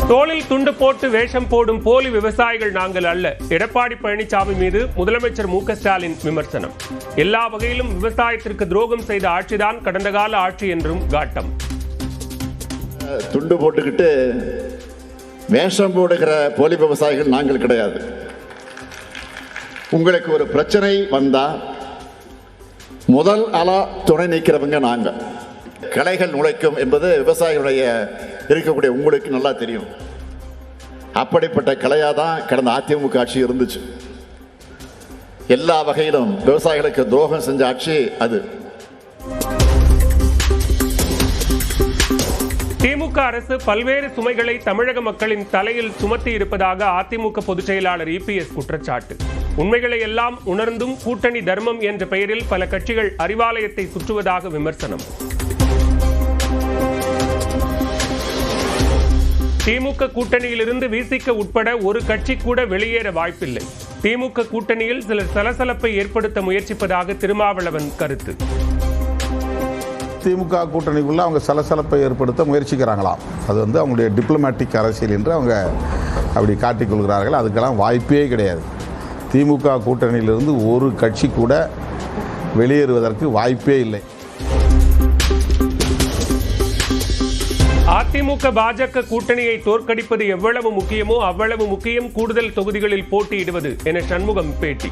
தோளில் துண்டு போட்டு வேஷம் போடும் போலி விவசாயிகள் நாங்கள் அல்ல. எடப்பாடி பழனிசாமி மீது முதலமைச்சர் மு க ஸ்டாலின் விமர்சனம். எல்லா வகையிலும் விவசாயத்திற்கு துரோகம் செய்த ஆட்சிதான் கடந்த கால ஆட்சி என்றும் காட்டம். துண்டு போட்டுக்கிட்டு வேஷம் போடுகிற போலி விவசாயிகள் நாங்கள் கிடையாது. உங்களுக்கு ஒரு பிரச்சனை வந்தா முதல் ஆளா துணை நீக்கிறவங்க நாங்க. களைகள் நுழைக்கும் என்பது விவசாயிகளுடைய இருக்கக்கூடிய உங்களுக்கு நல்லா தெரியும். அப்படிப்பட்ட கலையாக தான் கடந்த அதிமுக ஆட்சி இருந்துச்சு. எல்லா வகையிலும் விவசாயிகளுக்கு துரோகம் செஞ்ச ஆட்சி அது. திமுக அரசு பல்வேறு சுமைகளை தமிழக மக்களின் தலையில் சுமத்தி இருப்பதாக அதிமுக பொதுச் செயலாளர் இபிஎஸ் குற்றச்சாட்டு. உண்மைகளை எல்லாம் உணர்ந்தும் கூட்டணி தர்மம் என்ற பெயரில் பல கட்சிகள் அறிவாலயத்தை சுற்றுவதாக விமர்சனம். திமுக கூட்டணியிலிருந்து விசிக உட்பட ஒரு கட்சி கூட வெளியேற வாய்ப்பில்லை. திமுக கூட்டணியில் சிலர் சலசலப்பை ஏற்படுத்த முயற்சிப்பதாக திருமாவளவன் கருத்து. திமுக கூட்டணிக்குள்ள அவங்க சலசலப்பை ஏற்படுத்த முயற்சிக்கிறாங்களாம். அது அவங்களுடைய டிப்ளமேட்டிக் அரசியல் என்று அவங்க அப்படி காட்டிக்கொள்கிறார்கள். அதுக்கெல்லாம் வாய்ப்பே கிடையாது. திமுக கூட்டணியிலிருந்து ஒரு கட்சி கூட வெளியேறுவதற்கு வாய்ப்பே இல்லை. அதிமுக பாஜக கூட்டணியை தோற்கடிப்பது எவ்வளவு முக்கியமோ அவ்வளவு முக்கியம் கூடுதல் தொகுதிகளில் போட்டியிடுவது என சண்முகம் பேட்டி.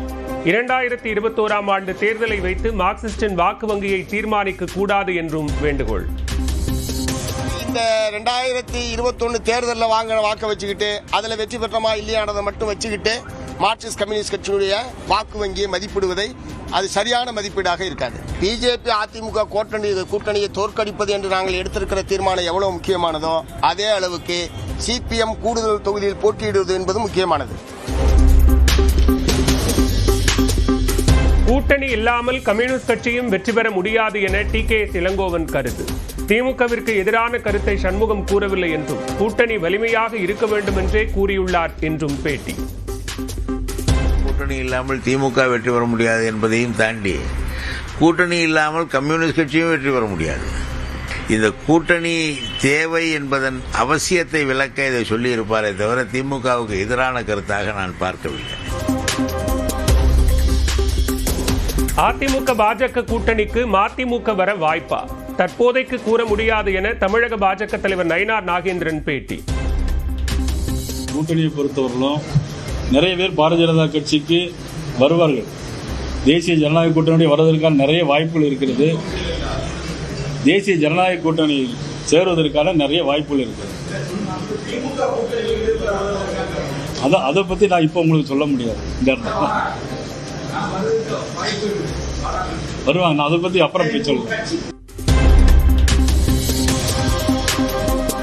2021ஆம் ஆண்டு தேர்தலை வைத்து மார்க்சிஸ்டின் வாக்கு வங்கியை தீர்மானிக்க கூடாது என்றும் வேண்டுகோள். இந்த 2021 தேர்தலில் வாங்கின வாக்கை வச்சுக்கிட்டு அதில் வெற்றி பெற்றமா இல்லையானதை மட்டும் வச்சுக்கிட்டு மார்க்சிஸ்ட் கம்யூனிஸ்ட் கட்சியினுடைய வாக்கு வங்கியை மதிப்பிடுவதை அது சரியான மதிப்பீடாக இருக்காது. பிஜேபி அதிமுக கூட்டணியை தோற்கடிப்பது என்று நாங்கள் எடுத்திருக்கிற தீர்மானம் எவ்வளவு முக்கியமானதோ அதே அளவுக்கு சிபிஎம் கூடுதல் தொகுதியில் போட்டியிடுவது என்பது முக்கியமானது. கூட்டணி இல்லாமல் கம்யூனிஸ்ட் கட்சியும் வெற்றி பெற முடியாது என டி.கே.எஸ். இளங்கோவன் கருத்து. திமுகவிற்கு எதிரான கருத்தை சண்முகம் கூறவில்லை என்றும் கூட்டணி வலிமையாக இருக்க வேண்டும் என்றே கூறியுள்ளார் என்றும் பேட்டி. கூட்டணி இல்லாமல் திமுக வெற்றி பெற முடியாது என்பதையும் தாண்டி கூட்டணி இல்லாமல் கம்யூனிஸ்ட் கட்சியும் வெற்றி பெற முடியாது. இந்த கூட்டணி தேவை என்பதன் அவசியத்தை விளக்க இதை சொல்லியிருப்பாரே தவிர திமுகவுக்கு எதிரான கருத்தாக நான் பார்க்கவில்லை. அதிமுக பாஜக கூட்டணிக்கு மதிமுக வர வாய்ப்பா? தற்போதைக்கு கூற முடியாது என தமிழக பாஜக தலைவர் நயினார் நாகேந்திரன் பேட்டி. கூட்டணியை பொறுத்தவரையிலும் நிறைய பேர் பாரதிய ஜனதா கட்சிக்கு வருவார்கள். தேசிய ஜனநாயக கூட்டணி வருவதற்கான நிறைய வாய்ப்புகள் இருக்கிறது. தேசிய ஜனநாயக கூட்டணி சேருவதற்கான நிறைய வாய்ப்புகள் இருக்கிறது. அதை பற்றி நான் இப்போ உங்களுக்கு சொல்ல முடியாது. இந்த இடத்துல வருவாங்க, நான் அதை பற்றி அப்புறம் போய் சொல்லுவேன்.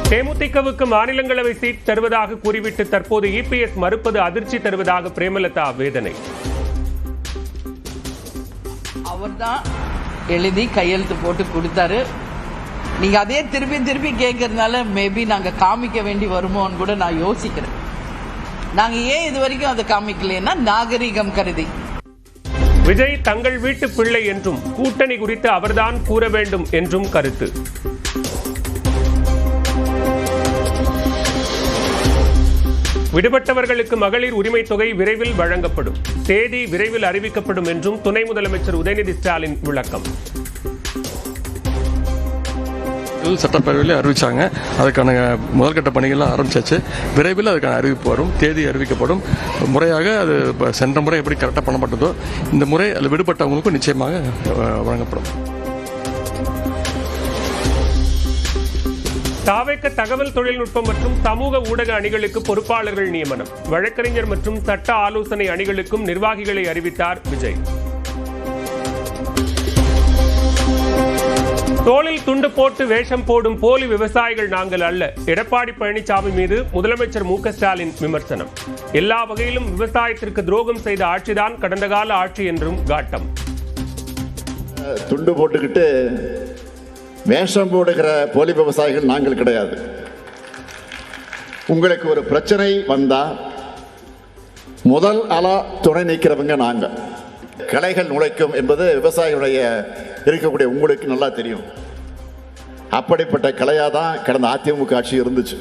தேமுதிகவுக்கு மாநிலங்களவை சீட் தருவதாக கூறிவிட்டு தற்போது இபிஎஸ் மறுப்பது அதிர்ச்சி தருவதாக பிரேமலதா வேதனை. அவர்தான் எழுதி கையெழுத்து போட்டு கொடுத்தாரு. நீங்க அதே திருப்பி திருப்பி கேட்கறதுனால மேபி நாங்க காமிக்க வேண்டி வருமோன்னு கூட நான் யோசிக்கிறேன். நாங்க ஏன் இது வரைக்கும் அதை காமிக்கலன்னா நாகரிகம் கருதி. விஜய் தங்கள் வீட்டு பிள்ளை என்றும் கூட்டணி குறித்து அவர்தான் கூற வேண்டும் என்றும் கருத்து. விடுபட்டவர்களுக்கு மகளிர் உரிமை தொகை விரைவில் வழங்கப்படும். தேதி விரைவில் அறிவிக்கப்படும் என்றும் துணை முதலமைச்சர் உதயநிதி ஸ்டாலின் விளக்கம். சட்டப்பேரவையில் அறிவிச்சாங்க. அதுக்கான முதல்கட்ட பணிகள்லாம் ஆரம்பிச்சாச்சு. விரைவில் அதுக்கான அறிவிப்பு வரும். தேதி அறிவிக்கப்படும். முறையாக அது சென்ற முறை எப்படி கரெக்டாக பண்ணப்பட்டதோ இந்த முறை அதில் விடுபட்டவங்களுக்கும் நிச்சயமாக வழங்கப்படும். தாவேக்க தகவல் தொழில்நுட்பம் மற்றும் சமூக ஊடக அணிகளுக்கு பொறுப்பாளர்கள் நியமனம். வழக்கறிஞர் மற்றும் சட்ட ஆலோசனை அணிகளுக்கும் நிர்வாகிகளை அறிவித்தார் விஜய். தோளில் துண்டு போட்டு வேஷம் போடும் போலி விவசாயிகள் நாங்கள் அல்ல. எடப்பாடி பழனிசாமி மீது முதலமைச்சர் மு க ஸ்டாலின் விமர்சனம். எல்லா வகையிலும் விவசாயத்திற்கு துரோகம் செய்த ஆட்சிதான் கடந்த கால ஆட்சி என்றும் காட்டம். துண்டு போட்டுக்கிட்டு வேஷம் போடுகிற போலி விவசாயிகள் நாங்கள் கிடையாது. உங்களுக்கு ஒரு பிரச்சனை வந்தா முதல் ஆளா துணை நீக்கிறவங்க நாங்க. களைகள் நுழைக்கும் என்பது விவசாயிகளுடைய இருக்கக்கூடிய உங்களுக்கு நல்லா தெரியும். அப்படிப்பட்ட கலையாக தான் கடந்த அதிமுக ஆட்சி இருந்துச்சு.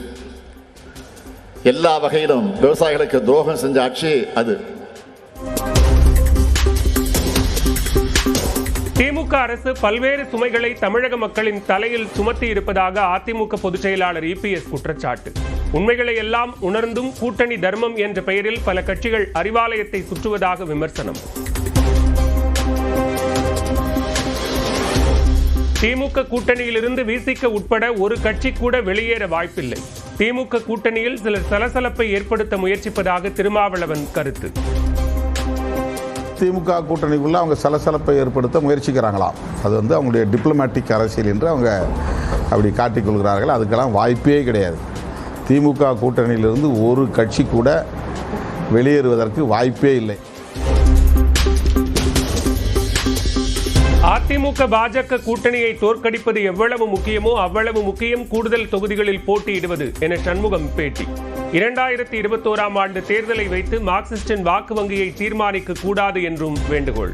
எல்லா வகையிலும் விவசாயிகளுக்கு துரோகம் செஞ்ச ஆட்சி அது. திமுக அரசு பல்வேறு சுமைகளை தமிழக மக்களின் தலையில் சுமத்தி இருப்பதாக அதிமுக பொதுச் செயலாளர் இபிஎஸ் குற்றச்சாட்டு. உண்மைகளை எல்லாம் உணர்ந்தும் கூட்டணி தர்மம் என்ற பெயரில் பல கட்சிகள் அறிவாலயத்தை சுற்றுவதாக விமர்சனம். திமுக கூட்டணியிலிருந்து விசிக உட்பட ஒரு கட்சி கூட வெளியேற வாய்ப்பில்லை. திமுக கூட்டணியில் சிலர் சலசலப்பை ஏற்படுத்த முயற்சிப்பதாக திருமாவளவன் கருத்து. திமுக கூட்டணிக்குள்ள அவங்க சலசலப்பை ஏற்படுத்த முயற்சிக்கிறாங்களாம். அது வந்து அவங்களுடைய டிப்ளமேட்டிக் அரசியல் என்று அவங்க அப்படி காட்டிக்கொள்கிறார்கள். அதுக்கெல்லாம் வாய்ப்பே கிடையாது. திமுக கூட்டணியிலிருந்து ஒரு கட்சி கூட வெளியேறுவதற்கு வாய்ப்பே இல்லை. அதிமுக பாஜக கூட்டணியை தோற்கடிப்பது எவ்வளவு முக்கியமோ அவ்வளவு முக்கியம் கூடுதல் தொகுதிகளில் போட்டியிடுவது என சண்முகம் பேட்டி. 2021ஆம் ஆண்டு தேர்தலை வைத்து மார்க்சிஸ்டின் வாக்கு வங்கியை தீர்மானிக்க கூடாது என்றும் வேண்டுகோள்.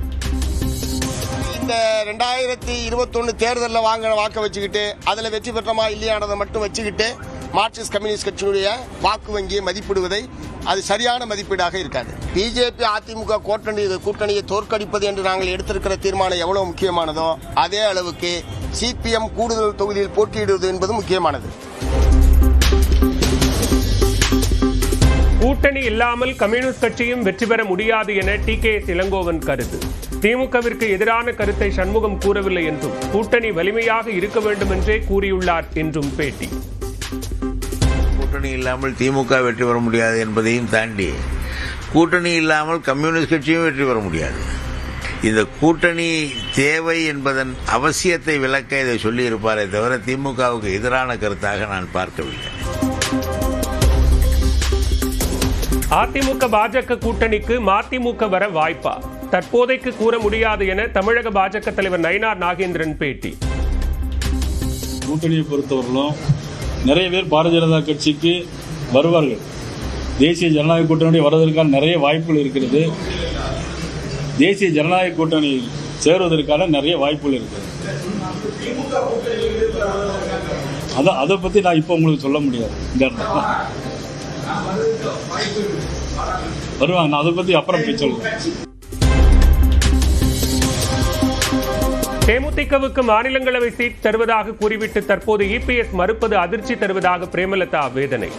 இந்த 2021 தேர்தலில் வாங்கின வாக்கை வச்சுக்கிட்டு அதில் வெற்றி பெற்றமா இல்லையானதை மட்டும் வச்சுக்கிட்டு மார்க்சிஸ்ட் கம்யூனிஸ்ட் கட்சியினுடைய வாக்கு வங்கியை மதிப்பிடுவதை அது சரியான மதிப்பீடாக இருக்காது. பிஜேபி அதிமுக கூட்டணியை தோற்கடிப்பது என்று நாங்கள் எடுத்திருக்கிற தீர்மானம் எவ்வளவு முக்கியமானதோ அதே அளவுக்கு சிபிஎம் கூடுதல் தொகுதியில் போட்டியிடுவது என்பது முக்கியமானது. கூட்டணி இல்லாமல் கம்யூனிஸ்ட் கட்சியும் வெற்றி பெற முடியாது என டிகேஎஸ் இளங்கோவன் கருத்து. திமுகவிற்கு எதிரான கருத்தை சண்முகம் கூறவில்லை என்றும் கூட்டணி வலிமையாக இருக்க வேண்டும் என்றே கூறியுள்ளார் என்றும் பேட்டி. கூட்டணி இல்லாமல் திமுக வெற்றி பெற முடியாது என்பதையும் தாண்டி கூட்டணி இல்லாமல் கம்யூனிஸ்ட் கட்சியும் வெற்றி பெற முடியாது. இந்த கூட்டணி தேவை என்பதன் அவசியத்தை விளக்க இதை சொல்லியிருப்பாரே தவிர திமுகவுக்கு எதிரான கருத்தாக நான் பார்க்கவில்லை. அதிமுக பாஜக கூட்டணிக்கு மதிமுக வர வாய்ப்பா? தற்போதைக்கு கூற முடியாது என தமிழக பாஜக தலைவர் நயினார் நாகேந்திரன் பேட்டி. கூட்டணியை பொறுத்தவரையிலும் நிறைய பேர் பாரதிய ஜனதா கட்சிக்கு வருவார்கள். தேசிய ஜனநாயக கூட்டணி வருவதற்கான நிறைய வாய்ப்புகள் இருக்கிறது. தேசிய ஜனநாயக கூட்டணி சேருவதற்கான நிறைய வாய்ப்புகள் இருக்கிறது. அதை பற்றி நான் இப்போ உங்களுக்கு சொல்ல முடியாது. வருவாங்க, நான் அதை பற்றி அப்புறம் போய் சொல்லுவேன். தேமுதிகவுக்கு மாநிலங்களவை சீட் தருவதாக கூறிவிட்டு தற்போது இபிஎஸ் மறுப்பது அதிர்ச்சி தருவதாக பிரேமலதா வேதனை.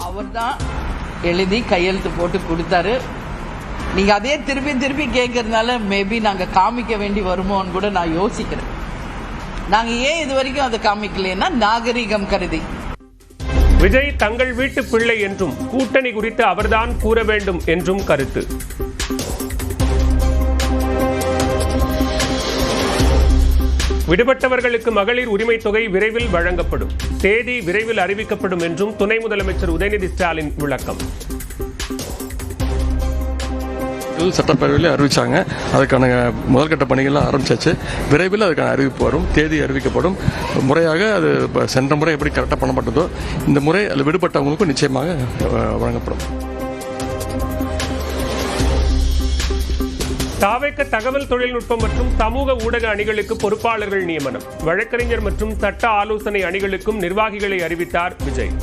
அவர்தான் எழுதி கையெழுத்து போட்டு கொடுத்தாரு. நீங்க அதே திருப்பி திருப்பி கேட்கறதுனால மேபி நாங்க காமிக்க வேண்டி வருமோன்னு கூட நான் யோசிக்கிறேன். நாங்க ஏன் இது வரைக்கும் அதை காமிக்கலன்னா நாகரிகம் கருதி. விஜய் தங்கள் வீட்டு பிள்ளை என்றும் கூட்டணி குறித்து அவர்தான் கூற வேண்டும் என்றும் கருத்து. விடுபட்டவர்களுக்கு மகளிர் உரிமை தொகை விரைவில் வழங்கப்படும். தேதி விரைவில் அறிவிக்கப்படும் என்றும் துணை முதலமைச்சர் உதயநிதி ஸ்டாலின் விளக்கம். சட்டப்பேரவையில் அறிவிச்சாங்க. அதுக்கான முதல்கட்ட பணிகள்லாம் ஆரம்பிச்சாச்சு. விரைவில் அதுக்கான அறிவிப்பு வரும். தேதி அறிவிக்கப்படும். முறையாக அது சென்ற முறை எப்படி கரெக்டாக பண்ணப்பட்டதோ இந்த முறை அதில் விடுபட்டவங்களுக்கும் நிச்சயமாக வழங்கப்படும். தாவேக்க தகவல் தொழில்நுட்பம் மற்றும் சமூக ஊடக அணிகளுக்கு பொறுப்பாளர்கள் நியமனம். வழக்கறிஞர் மற்றும் சட்ட ஆலோசனை அணிகளுக்கும் நிர்வாகிகளை அறிவித்தார் விஜய்.